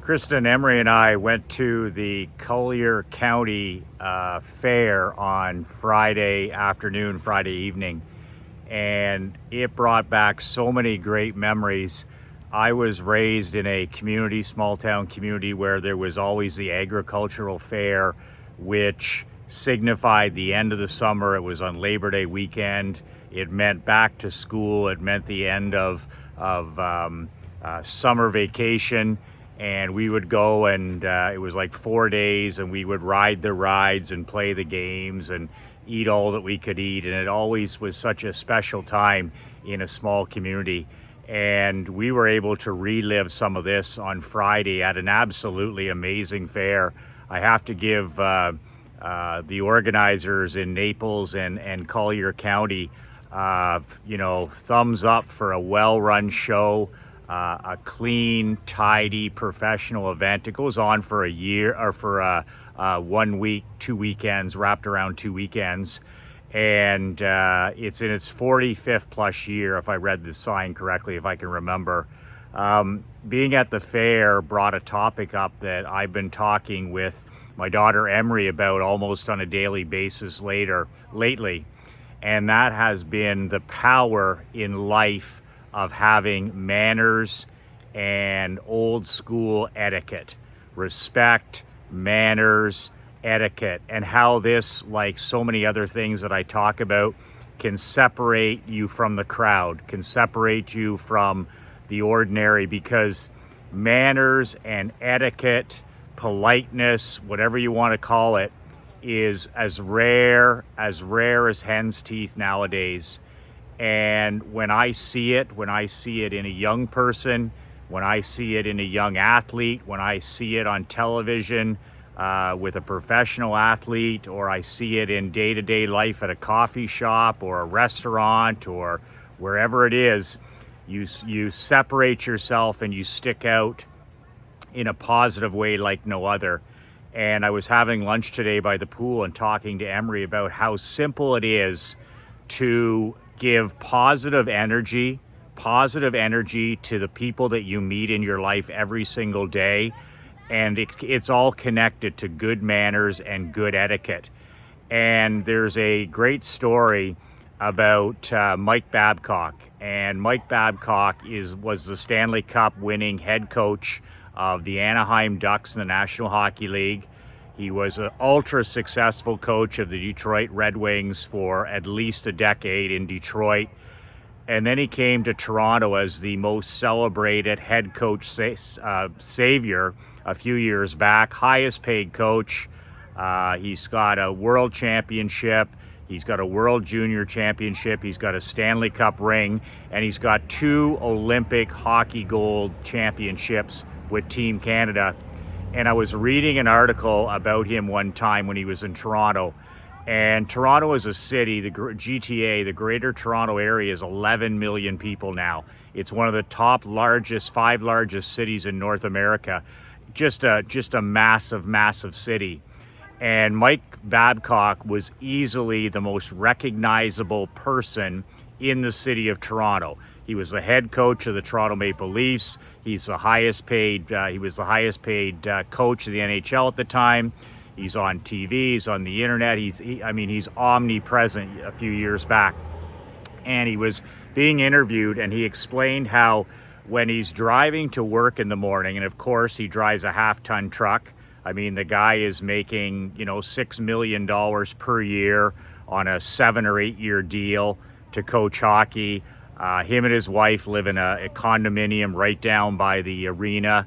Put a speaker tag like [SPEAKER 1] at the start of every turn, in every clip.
[SPEAKER 1] Kristen, Emery, and I went to the Collier County Fair on Friday afternoon, Friday evening, and it brought back so many great memories. I was raised in a community, small town community, where there was always the agricultural fair, which signified the end of the summer. It was on Labor Day weekend. It meant back to school. It meant the end of summer vacation. And we would go, and it was like 4 days, and we would ride the rides and play the games and eat all that we could eat. And it always was such a special time in a small community. And we were able to relive some of this on Friday at an absolutely amazing fair. I have to give the organizers in Naples and Collier County, thumbs up for a well-run show. A clean, tidy, professional event. It goes on for a year, or for 1 week, 2 weekends, wrapped around 2 weekends. And it's in its 45th plus year, if I read the sign correctly, if I can remember. Being at the fair brought a topic up that I've been talking with my daughter Emery about almost on a daily basis lately. And that has been the power in life of having manners and old school etiquette, respect, manners, etiquette, and how this, like so many other things that I talk about, can separate you from the crowd, can separate you from the ordinary, because manners and etiquette, politeness, whatever you want to call it, is as rare as hen's teeth nowadays. And when I see it in a young person, when I see it in a young athlete, when I see it on television with a professional athlete, or I see it in day-to-day life at a coffee shop or a restaurant or wherever it is, you separate yourself and you stick out in a positive way like no other. And I was having lunch today by the pool and talking to Emery about how simple it is to give positive energy to the people that you meet in your life every single day. And it's all connected to good manners and good etiquette. And there's a great story about Mike Babcock. And Mike Babcock was the Stanley Cup winning head coach of the Anaheim Ducks in the National Hockey League. He was an ultra successful coach of the Detroit Red Wings for at least a decade in Detroit. And then he came to Toronto as the most celebrated head coach savior a few years back, highest paid coach. He's got a world championship. He's got a world junior championship. He's got a Stanley Cup ring, and he's got 2 Olympic hockey gold championships with Team Canada. And I was reading an article about him one time when he was in Toronto. And Toronto is a city, the GTA, the Greater Toronto Area, is 11 million people now. It's one of the top 5 largest cities in North America. Just a massive, massive city. And Mike Babcock was easily the most recognizable person in the city of Toronto. He was the head coach of the Toronto Maple Leafs. He's the highest paid. He was the highest paid coach of the NHL at the time. He's on TV. He's on the internet. He's omnipresent. A few years back, and he was being interviewed, and he explained how when he's driving to work in the morning, and of course he drives a half-ton truck. I mean, the guy is making $6 million per year on a 7 or 8 year deal to coach hockey. Him and his wife live in a condominium right down by the arena,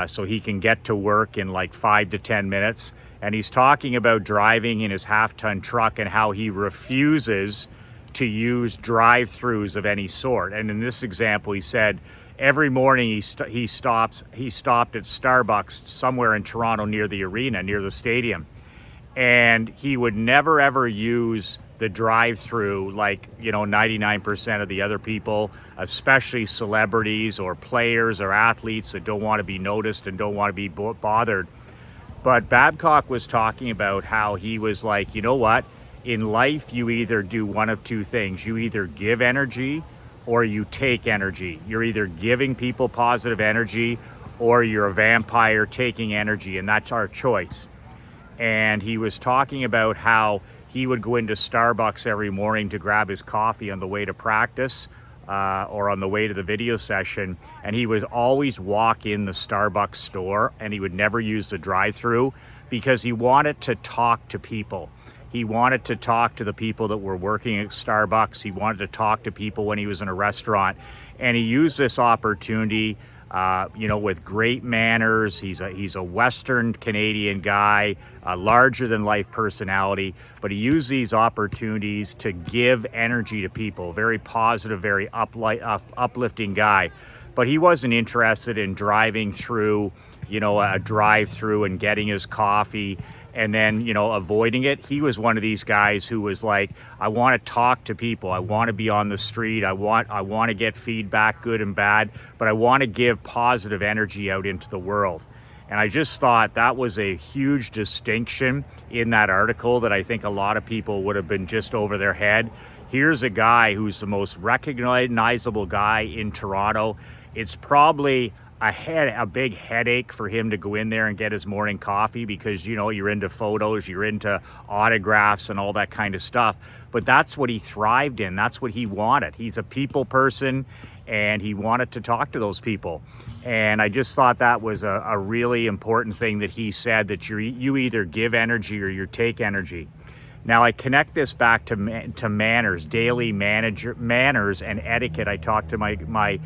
[SPEAKER 1] so he can get to work in like 5 to 10 minutes. And he's talking about driving in his half-ton truck and how he refuses to use drive-throughs of any sort. And in this example, he said every morning he stopped at Starbucks somewhere in Toronto near the arena, near the stadium, and he would never ever use the drive-through like 99% of the other people, especially celebrities or players or athletes that don't want to be noticed and don't want to be bothered. But Babcock was talking about how he was like, you know what? In life, you either do one of two things. You either give energy or you take energy. You're either giving people positive energy or you're a vampire taking energy, and that's our choice. And he was talking about how he would go into Starbucks every morning to grab his coffee on the way to practice or on the way to the video session, and he would always walk in the Starbucks store, and he would never use the drive-through because he wanted to talk to people. He wanted to talk to the people that were working at Starbucks. He wanted to talk to people when he was in a restaurant, and he used this opportunity with great manners. He's a Western Canadian guy, a larger than life personality, but he used these opportunities to give energy to people. Very positive, very uplifting guy. But he wasn't interested in driving through, a drive-through and getting his coffee and then, avoiding it. He was one of these guys who was like, I want to talk to people. I want to be on the street. I want to get feedback, good and bad, but I want to give positive energy out into the world. And I just thought that was a huge distinction in that article that I think a lot of people would have been just over their head. Here's a guy who's the most recognizable guy in Toronto. It's probably a big headache for him to go in there and get his morning coffee because, you're into photos, you're into autographs and all that kind of stuff. But that's what he thrived in. That's what he wanted. He's a people person, and he wanted to talk to those people. And I just thought that was a really important thing that he said, that you either give energy or you take energy. Now, I connect this back to manners, daily manners and etiquette. I talked to my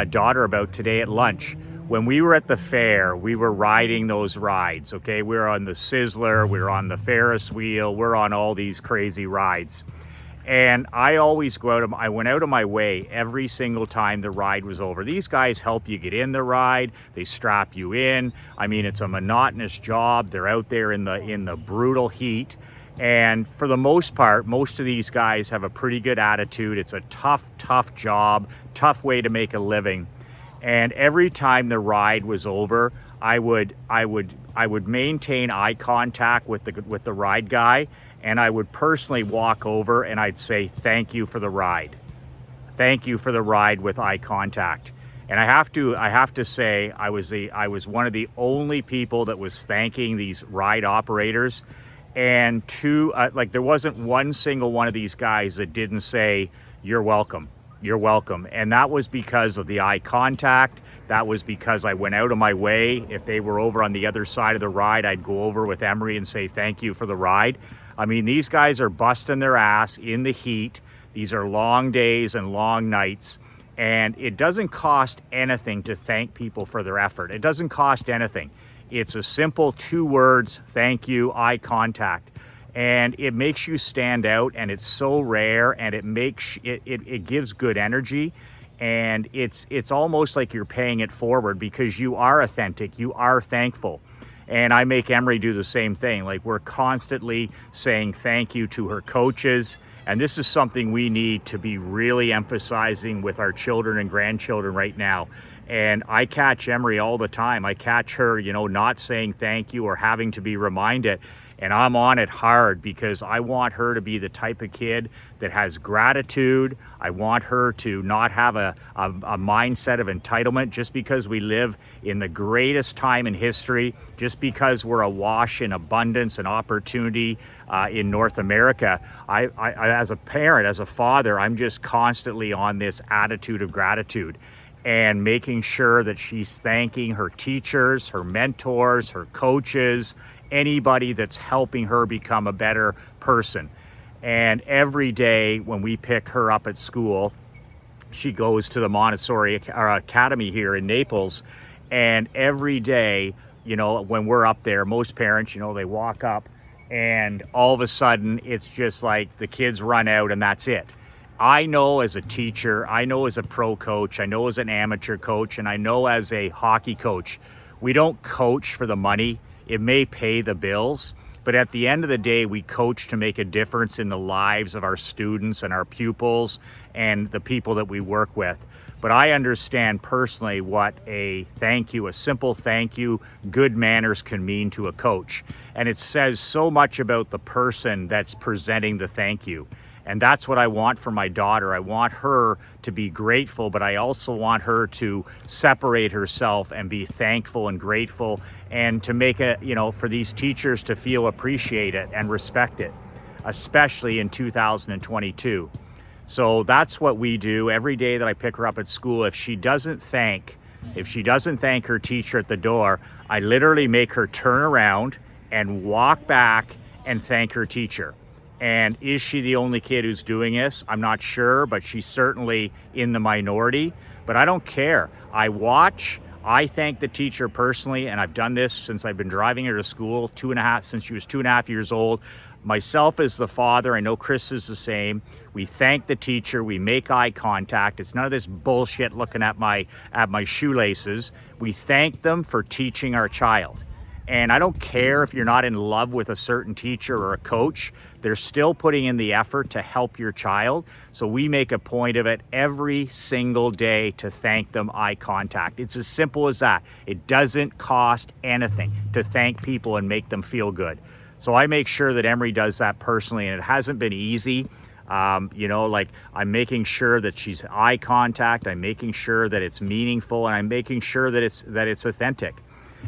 [SPEAKER 1] daughter about today at lunch. When we were at the fair, we were riding those rides, okay? We were on the Sizzler, we were on the Ferris wheel, we're on all these crazy rides. And I always I went out of my way every single time the ride was over. These guys help you get in the ride, they strap you in. I mean, it's a monotonous job. They're out there in the brutal heat. And for the most part, most of these guys have a pretty good attitude. It's a tough job, tough way to make a living. And every time the ride was over, I would maintain eye contact with the ride guy, and I would personally walk over and I'd say, "Thank you for the ride. Thank you for the ride," with eye contact. And I have to say, I was one of the only people that was thanking these ride operators. And there wasn't one single one of these guys that didn't say, "You're welcome, you're welcome." And that was because of the eye contact. That was because I went out of my way. If they were over on the other side of the ride, I'd go over with Emery and say, "Thank you for the ride." I mean, these guys are busting their ass in the heat. These are long days and long nights. And it doesn't cost anything to thank people for their effort. It doesn't cost anything. It's a simple 2 words, thank you, eye contact. And it makes you stand out, and it's so rare, and it gives good energy. And it's almost like you're paying it forward because you are authentic, you are thankful. And I make Emery do the same thing. Like, we're constantly saying thank you to her coaches. And this is something we need to be really emphasizing with our children and grandchildren right now. And I catch Emery all the time. I catch her, not saying thank you or having to be reminded. And I'm on it hard because I want her to be the type of kid that has gratitude. I want her to not have a mindset of entitlement just because we live in the greatest time in history, just because we're awash in abundance and opportunity in North America. I, as a parent, as a father, I'm just constantly on this attitude of gratitude and making sure that she's thanking her teachers, her mentors, her coaches, anybody that's helping her become a better person. And every day when we pick her up at school, she goes to the Montessori Academy here in Naples. And every day, when we're up there, most parents, they walk up and all of a sudden it's just like the kids run out and that's it. I know as a teacher, I know as a pro coach, I know as an amateur coach, and I know as a hockey coach, we don't coach for the money. It may pay the bills, but at the end of the day, we coach to make a difference in the lives of our students and our pupils and the people that we work with. But I understand personally what a thank you, a simple thank you, good manners can mean to a coach. And it says so much about the person that's presenting the thank you. And that's what I want for my daughter. I want her to be grateful, but I also want her to separate herself and be thankful and grateful, and to make it, for these teachers to feel appreciate it and respect it, especially in 2022. So that's what we do every day that I pick her up at school. If she doesn't thank her teacher at the door, I literally make her turn around and walk back and thank her teacher. And is she the only kid who's doing this? I'm not sure, but she's certainly in the minority. But I don't care. I watch, I thank the teacher personally, and I've done this since I've been driving her to school, since she was 2.5 years old. Myself as the father, I know Chris is the same. We thank the teacher, we make eye contact. It's none of this bullshit looking at my shoelaces. We thank them for teaching our child. And I don't care if you're not in love with a certain teacher or a coach, they're still putting in the effort to help your child. So we make a point of it every single day to thank them, eye contact. It's as simple as that. It doesn't cost anything to thank people and make them feel good. So I make sure that Emery does that personally, and it hasn't been easy. I'm making sure that she's eye contact, I'm making sure that it's meaningful, and I'm making sure that it's authentic.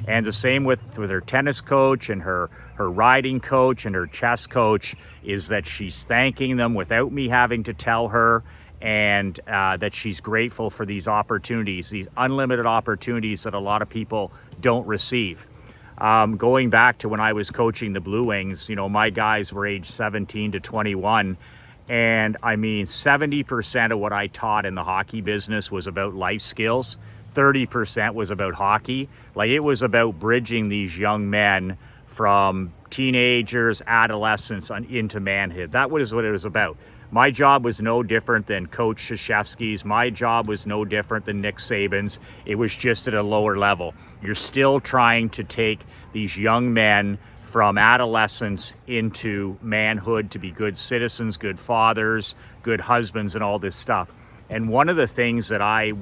[SPEAKER 1] And the same with her tennis coach and her riding coach and her chess coach, is that she's thanking them without me having to tell her, and that she's grateful for these opportunities, these unlimited opportunities that a lot of people don't receive. Going back to when I was coaching the Blue Wings, my guys were age 17 to 21. And 70% of what I taught in the hockey business was about life skills. 30% was about hockey. It was about bridging these young men from teenagers, adolescence, into manhood. That was what it was about. My job was no different than Coach Krzyzewski's. My job was no different than Nick Saban's. It was just at a lower level. You're still trying to take these young men from adolescence into manhood to be good citizens, good fathers, good husbands, and all this stuff. And one of the things that I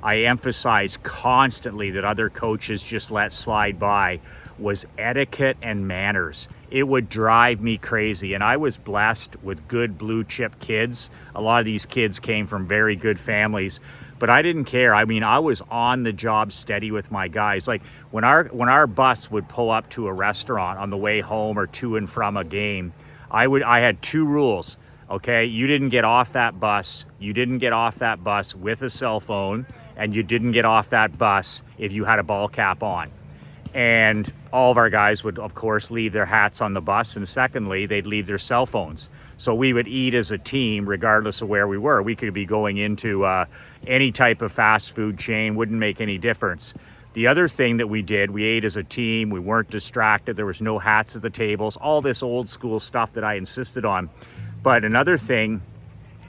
[SPEAKER 1] emphasize constantly that other coaches just let slide by was etiquette and manners. It would drive me crazy. And I was blessed with good blue chip kids. A lot of these kids came from very good families, but I didn't care. I was on the job steady with my guys. When our bus would pull up to a restaurant on the way home or to and from a game, I had two rules. Okay, you didn't get off that bus. You didn't get off that bus with a cell phone, and you didn't get off that bus if you had a ball cap on. And all of our guys would, of course, leave their hats on the bus. And secondly, they'd leave their cell phones. So we would eat as a team, regardless of where we were. We could be going into any type of fast food chain, wouldn't make any difference. The other thing that we did, we ate as a team. We weren't distracted. There was no hats at the tables, all this old school stuff that I insisted on. But another thing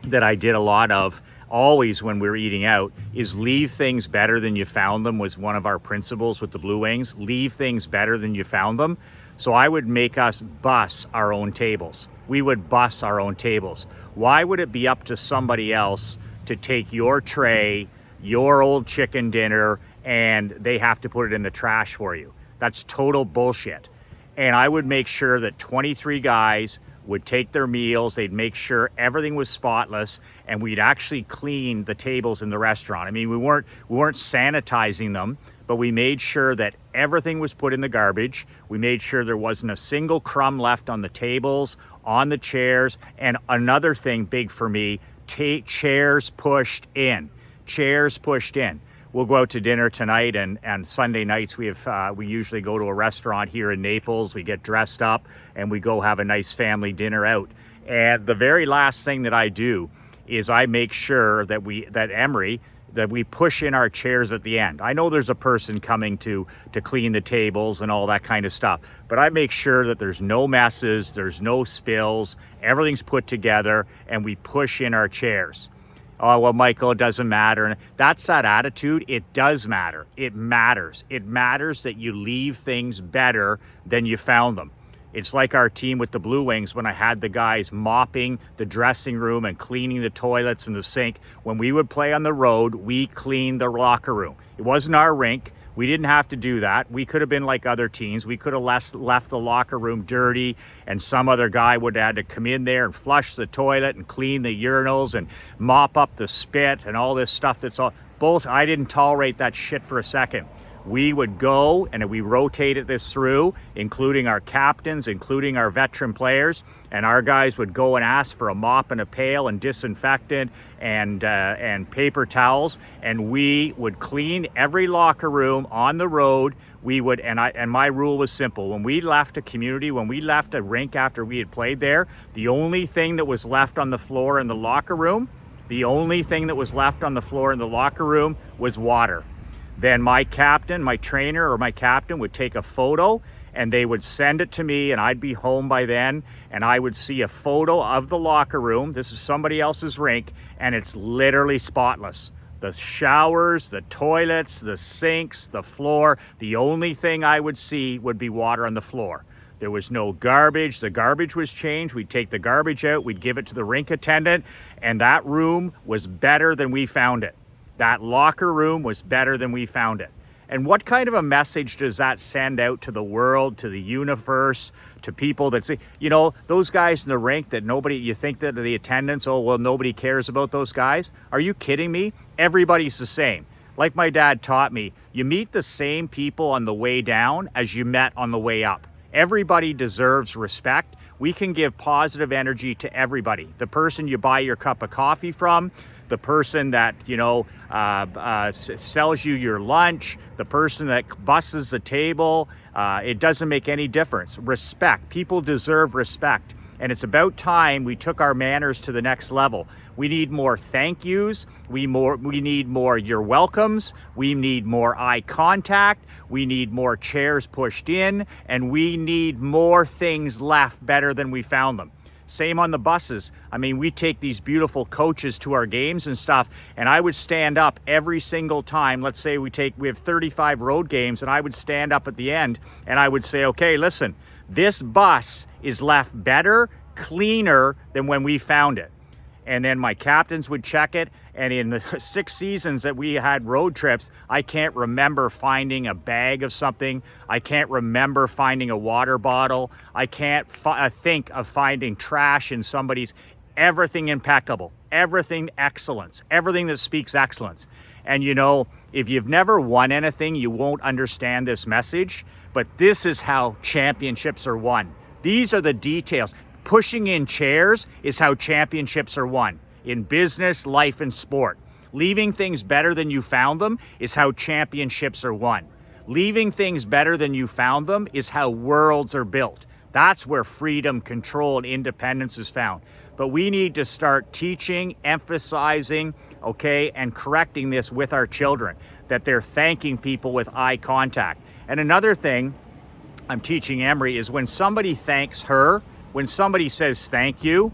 [SPEAKER 1] that I did a lot of, always when we were eating out, is leave things better than you found them, was one of our principles with the Blue Wings. Leave things better than you found them. So I would make us bus our own tables. We would bus our own tables. Why would it be up to somebody else to take your tray, your old chicken dinner, and they have to put it in the trash for you? That's total bullshit. And I would make sure that 23 guys would take their meals, they'd make sure everything was spotless, and we'd actually clean the tables in the restaurant. We weren't sanitizing them, but we made sure that everything was put in the garbage. We made sure there wasn't a single crumb left on the tables, on the chairs. And another thing big for me, chairs pushed in. Chairs pushed in. We'll go out to dinner tonight, and Sunday nights we usually go to a restaurant here in Naples. We get dressed up and we go have a nice family dinner out. And the very last thing that I do is I make sure that we push in our chairs at the end. I know there's a person coming to clean the tables and all that kind of stuff, but I make sure that there's no messes, there's no spills, everything's put together, and we push in our chairs. Oh, well, Michael, it doesn't matter. And that's that attitude. It does matter. It matters. It matters that you leave things better than you found them. It's like our team with the Blue Wings when I had the guys mopping the dressing room and cleaning the toilets and the sink. When we would play on the road, we cleaned the locker room. It wasn't our rink. We didn't have to do that. We could have been like other teams. We could have left the locker room dirty, and some other guy would have had to come in there and flush the toilet and clean the urinals and mop up the spit and all this stuff that's all both. I didn't tolerate that shit for a second. We would go and we rotated this through, including our captains, including our veteran players, and our guys would go and ask for a mop and a pail and disinfectant and paper towels, and we would clean every locker room on the road. We would, and my rule was simple. When we left a community, when we left a rink after we had played there, the only thing that was left on the floor in the locker room, was water. Then my captain, my trainer or my captain would take a photo and they would send it to me, and I'd be home by then, and I would see a photo of the locker room. This is somebody else's rink, and it's literally spotless. The showers, the toilets, the sinks, the floor, the only thing I would see would be water on the floor. There was no garbage. The garbage was changed. We'd take the garbage out, we'd give it to the rink attendant, and that room was better than we found it. That locker room was better than we found it. And what kind of a message does that send out to the world, to the universe, to people that say, you know, those guys in the rink that nobody, you think that the attendance, oh, well, nobody cares about those guys? Are you kidding me? Everybody's the same. Like my dad taught me, you meet the same people on the way down as you met on the way up. Everybody deserves respect. We can give positive energy to everybody. The person you buy your cup of coffee from, the person that, you know, sells you your lunch, the person that busses the table, it doesn't make any difference. Respect. People deserve respect. And it's about time we took our manners to the next level. We need more thank yous. We need more you're welcomes. We need more eye contact. We need more chairs pushed in. And we need more things left better than we found them. Same on the buses. I mean, we take these beautiful coaches to our games and stuff, and I would stand up every single time. Let's say we have 35 road games, and I would stand up at the end and I would say, okay, listen, this bus is left better, cleaner than when we found it. And then my captains would check it. And in the 6 seasons that we had road trips, I can't remember finding a bag of something. I can't remember finding a water bottle. I can't think of finding trash in somebody's. Everything impeccable, everything excellence, everything that speaks excellence. And you know, if you've never won anything, you won't understand this message. But this is how championships are won. These are the details. Pushing in chairs is how championships are won. In business, life, and sport. Leaving things better than you found them is how championships are won. Leaving things better than you found them is how worlds are built. That's where freedom, control, and independence is found. But we need to start teaching, emphasizing, okay, and correcting this with our children, that they're thanking people with eye contact. And another thing I'm teaching Emery is when somebody thanks her, when somebody says thank you,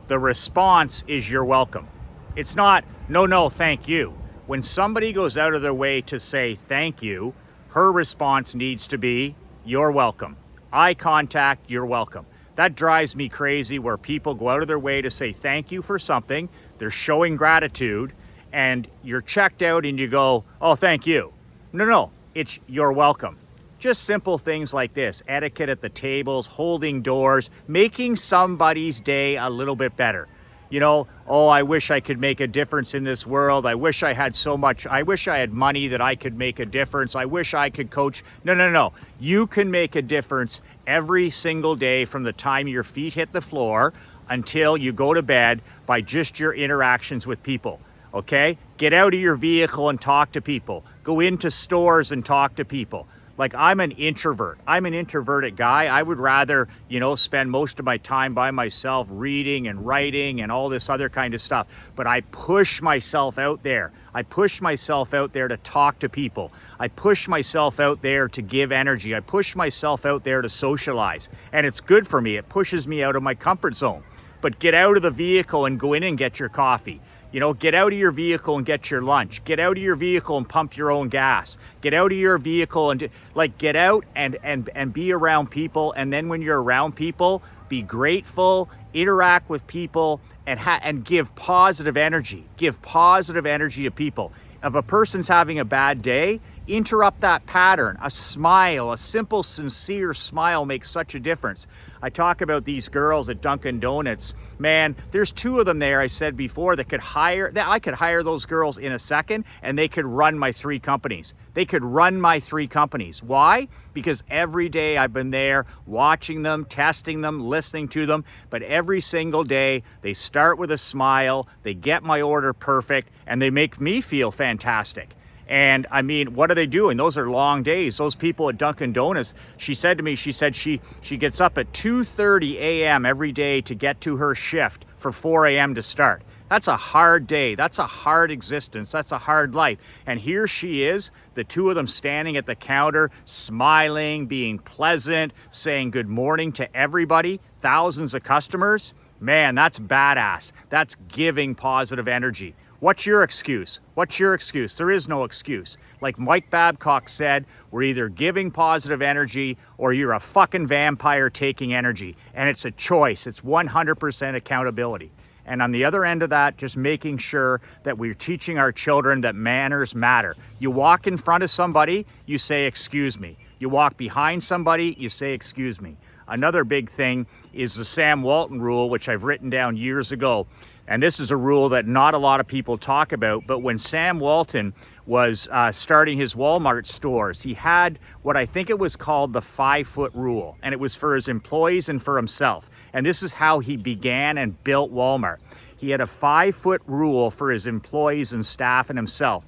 [SPEAKER 1] the response is you're welcome. It's not, no, thank you. When somebody goes out of their way to say thank you, her response needs to be, you're welcome. Eye contact, you're welcome. That drives me crazy where people go out of their way to say thank you for something, they're showing gratitude, and you're checked out and you go, oh, thank you. No, it's you're welcome. Just simple things like this, etiquette at the tables, holding doors, making somebody's day a little bit better. You know, oh, I wish I could make a difference in this world. I wish I had so much. I wish I had money that I could make a difference. I wish I could coach. No. You can make a difference every single day from the time your feet hit the floor until you go to bed by just your interactions with people. Okay? Get out of your vehicle and talk to people. Go into stores and talk to people. Like, I'm an introvert. I'm an introverted guy. I would rather, you know, spend most of my time by myself reading and writing and all this other kind of stuff. But I push myself out there. I push myself out there to talk to people. I push myself out there to give energy. I push myself out there to socialize. And it's good for me. It pushes me out of my comfort zone. But get out of the vehicle and go in and get your coffee. You know, get out of your vehicle and get your lunch. Get out of your vehicle and pump your own gas. Get out of your vehicle and get out and be around people. And then when you're around people, be grateful, interact with people, and give positive energy. Give positive energy to people. If a person's having a bad day, Interrupt that pattern. A smile, a simple, sincere smile makes such a difference. I talk about these girls at Dunkin' Donuts. Man, there's 2 of them there, I said before, that I could hire those girls in a second and they could run my 3 companies. They could run my 3 companies. Why? Because every day I've been there watching them, testing them, listening to them. But every single day they start with a smile, they get my order perfect, and they make me feel fantastic. And I mean, what are they doing? Those are long days. Those people at Dunkin' Donuts, she said to me, she gets up at 2:30 a.m. every day to get to her shift for 4 a.m. to start. That's a hard day. That's a hard existence. That's a hard life. And here she is, the 2 of them standing at the counter, smiling, being pleasant, saying good morning to everybody, thousands of customers. Man, that's badass. That's giving positive energy. What's your excuse? What's your excuse? There is no excuse. Like Mike Babcock said, we're either giving positive energy or you're a fucking vampire taking energy. And it's a choice. It's 100% accountability. And on the other end of that, just making sure that we're teaching our children that manners matter. You walk in front of somebody, you say, excuse me. You walk behind somebody, you say, excuse me. Another big thing is the Sam Walton Rule, which I've written down years ago. And this is a rule that not a lot of people talk about, but when Sam Walton was starting his Walmart stores, he had what I think it was called the 5-foot rule, and it was for his employees and for himself. And this is how he began and built Walmart. He had a 5-foot rule for his employees and staff and himself.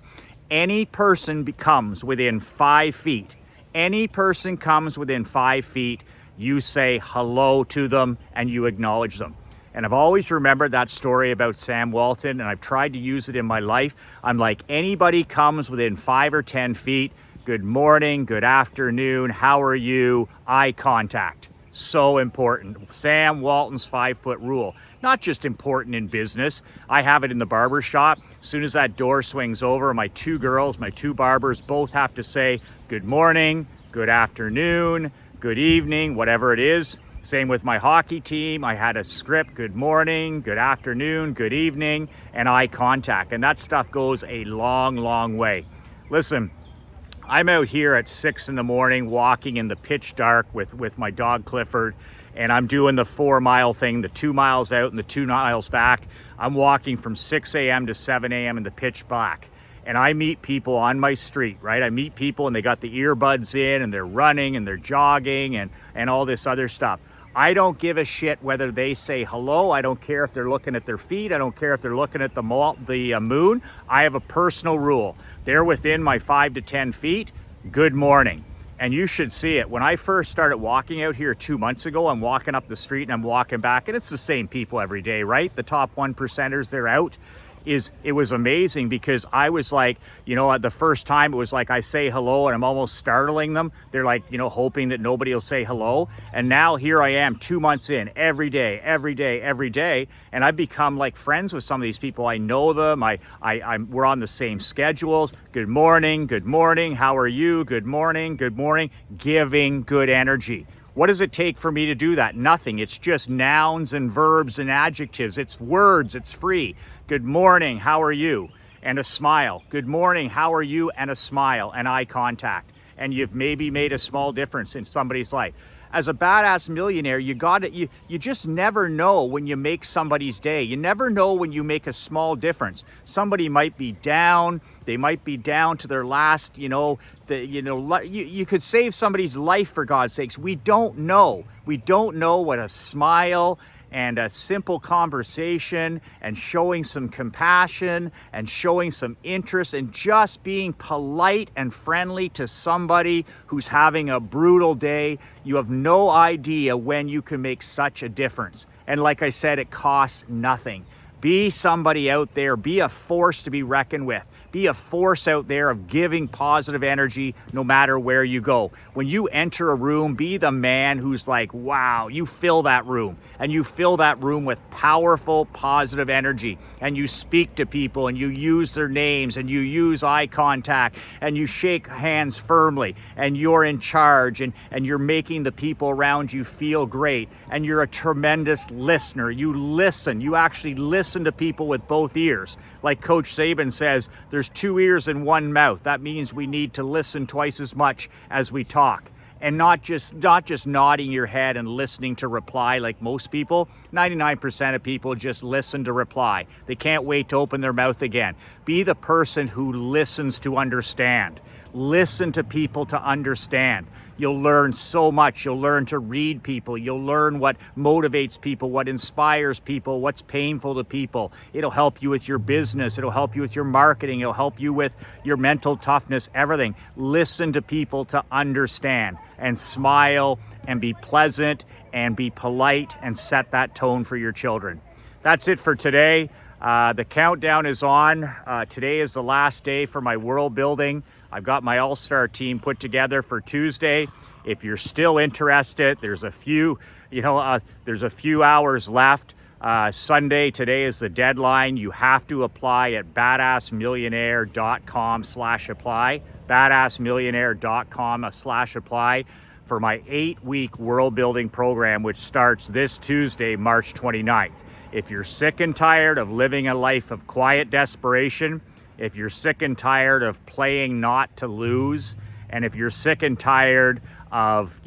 [SPEAKER 1] Any person comes within 5 feet. Any person comes within 5 feet, you say hello to them and you acknowledge them. And I've always remembered that story about Sam Walton, and I've tried to use it in my life. I'm like, anybody comes within 5 or 10 feet, good morning, good afternoon, how are you, eye contact. So important. Sam Walton's 5-foot rule. Not just important in business. I have it in the barber shop. As soon as that door swings over, my 2 girls, my 2 barbers, both have to say good morning, good afternoon, good evening, whatever it is. Same with my hockey team. I had a script, good morning, good afternoon, good evening, and eye contact. And that stuff goes a long, long way. Listen, I'm out here at 6 in the morning walking in the pitch dark with my dog Clifford, and I'm doing the 4-mile thing, the 2 miles out and the 2 miles back. I'm walking from 6 a.m. to 7 a.m. in the pitch black. And I meet people on my street, right? I meet people and they got the earbuds in and they're running and they're jogging and all this other stuff. I don't give a shit whether they say hello. I don't care if they're looking at their feet. I don't care if they're looking at the moon. I have a personal rule. They're within my 5 to 10 feet. Good morning. And you should see it. When I first started walking out here 2 months ago, I'm walking up the street and I'm walking back, and it's the same people every day, right? The top 1%ers, they're out. It was amazing because I was like, the first time it was like I say hello and I'm almost startling them. They're like, hoping that nobody will say hello. And now here I am 2 months in, every day. And I've become like friends with some of these people. I know them. We're on the same schedules. Good morning. How are you? Good morning. Giving good energy. What does it take for me to do that? Nothing. It's just nouns and verbs and adjectives. It's words. It's free. Good morning. How are you? And a smile. Good morning. How are you? And a smile and eye contact. And you've maybe made a small difference in somebody's life. As a badass millionaire, you just never know when you make somebody's day. You never know when you make a small difference. Somebody might be down. They might be down to their last, you could save somebody's life, for God's sakes. We don't know. We don't know what a smile and a simple conversation and showing some compassion and showing some interest and just being polite and friendly to somebody who's having a brutal day. You have no idea when you can make such a difference. And like I said, it costs nothing. Be somebody out there. Be a force to be reckoned with. Be a force out there of giving positive energy no matter where you go. When you enter a room, be the man who's like, wow, you fill that room. And you fill that room with powerful, positive energy. And you speak to people and you use their names and you use eye contact and you shake hands firmly and you're in charge and you're making the people around you feel great. And you're a tremendous listener. You listen. You actually listen to people with both ears. Like Coach Saban says, there's there's 2 ears and 1 mouth. That means we need to listen twice as much as we talk. And not just nodding your head and listening to reply like most people. 99% of people just listen to reply. They can't wait to open their mouth again. Be the person who listens to understand. Listen to people to understand. You'll learn so much. You'll learn to read people. You'll learn what motivates people, what inspires people, what's painful to people. It'll help you with your business. It'll help you with your marketing. It'll help you with your mental toughness, everything. Listen to people to understand, and smile and be pleasant and be polite and set that tone for your children. That's it for today. The countdown is on. Today is the last day for my world building. I've got my all-star team put together for Tuesday. If you're still interested, there's a few hours left. Sunday, today is the deadline. You have to apply at badassmillionaire.com/apply. badassmillionaire.com/apply for my 8-week world building program, which starts this Tuesday, March 29th. If you're sick and tired of living a life of quiet desperation, if you're sick and tired of playing not to lose, and if you're sick and tired of,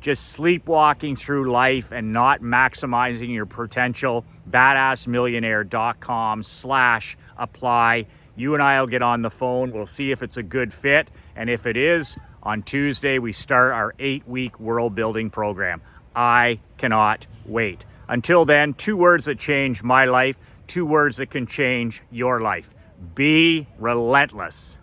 [SPEAKER 1] just sleepwalking through life and not maximizing your potential, badassmillionaire.com/apply. You and I will get on the phone. We'll see if it's a good fit. And if it is, on Tuesday, we start our 8-week world building program. I cannot wait. Until then, 2 words that changed my life, 2 words that can change your life. Be relentless.